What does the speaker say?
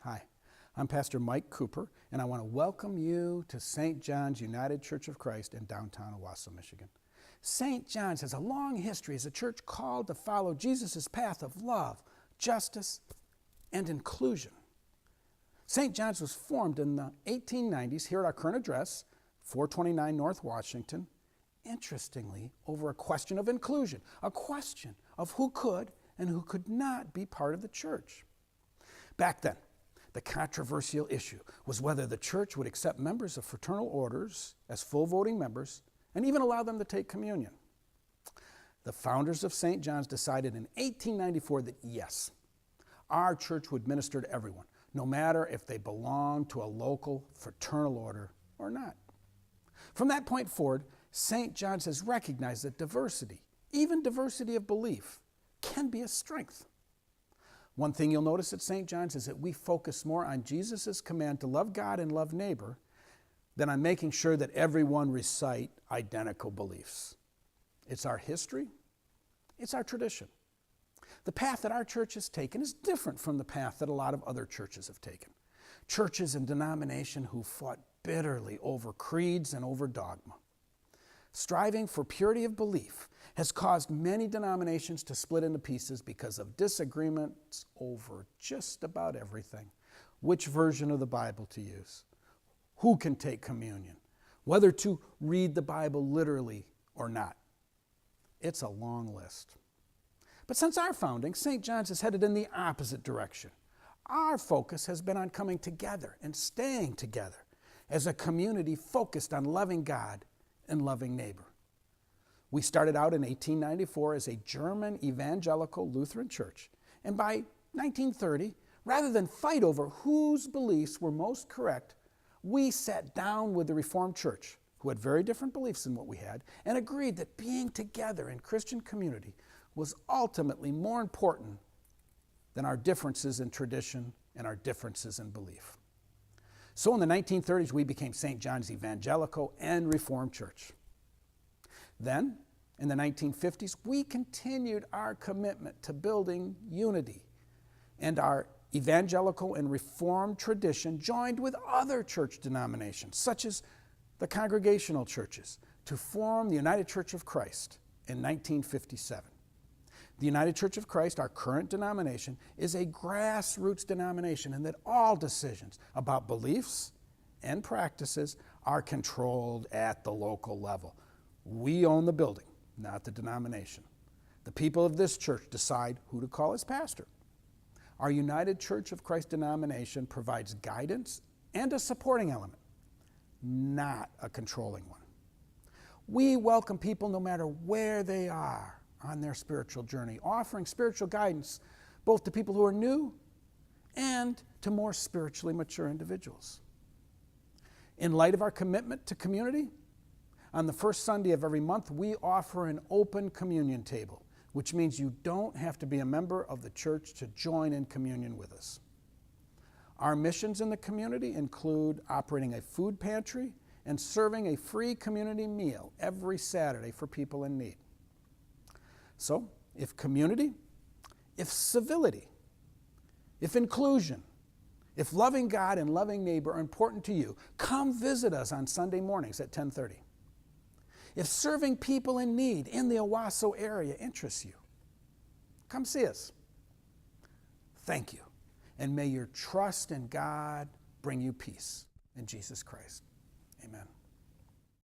Hi, I'm Pastor Mike Cooper, and I want to welcome you to St. John's United Church of Christ in downtown Owosso, Michigan. St. John's has a long history as a church called to follow Jesus' path of love, justice, and inclusion. St. John's was formed in the 1890s here at our current address, 429 North Washington, interestingly, over a question of inclusion, a question of who could and who could not be part of the church. Back then, the controversial issue was whether the church would accept members of fraternal orders as full voting members and even allow them to take communion. The founders of St. John's decided in 1894 that yes, our church would minister to everyone, no matter if they belonged to a local fraternal order or not. From that point forward, St. John's has recognized that diversity, even diversity of belief, can be a strength. One thing you'll notice at St. John's is that we focus more on Jesus' command to love God and love neighbor than on making sure that everyone recite identical beliefs. It's our history, it's our tradition. The path that our church has taken is different from the path that a lot of other churches have taken. Churches and denomination who fought bitterly over creeds and over dogma. Striving for purity of belief has caused many denominations to split into pieces because of disagreements over just about everything. Which version of the Bible to use, who can take communion, whether to read the Bible literally or not. It's a long list. But since our founding, St. John's has headed in the opposite direction. Our focus has been on coming together and staying together as a community focused on loving God and loving neighbor. We started out in 1894 as a German evangelical Lutheran church, and by 1930, rather than fight over whose beliefs were most correct, we sat down with the Reformed Church, who had very different beliefs than what we had, and agreed that being together in Christian community was ultimately more important than our differences in tradition and our differences in belief. So in the 1930s, we became St. John's Evangelical and Reformed Church. Then, in the 1950s, we continued our commitment to building unity, and our evangelical and Reformed tradition joined with other church denominations, such as the Congregational churches, to form the United Church of Christ in 1957. The United Church of Christ, our current denomination, is a grassroots denomination in that all decisions about beliefs and practices are controlled at the local level. We own the building, not the denomination. The people of this church decide who to call as pastor. Our United Church of Christ denomination provides guidance and a supporting element, not a controlling one. We welcome people no matter where they are on their spiritual journey, offering spiritual guidance both to people who are new and to more spiritually mature individuals. In light of our commitment to community, on the first Sunday of every month, we offer an open communion table, which means you don't have to be a member of the church to join in communion with us. Our missions in the community include operating a food pantry and serving a free community meal every Saturday for people in need. So, if community, if civility, if inclusion, if loving God and loving neighbor are important to you, come visit us on Sunday mornings at 10:30. If serving people in need in the Owosso area interests you, come see us. Thank you, and may your trust in God bring you peace in Jesus Christ. Amen.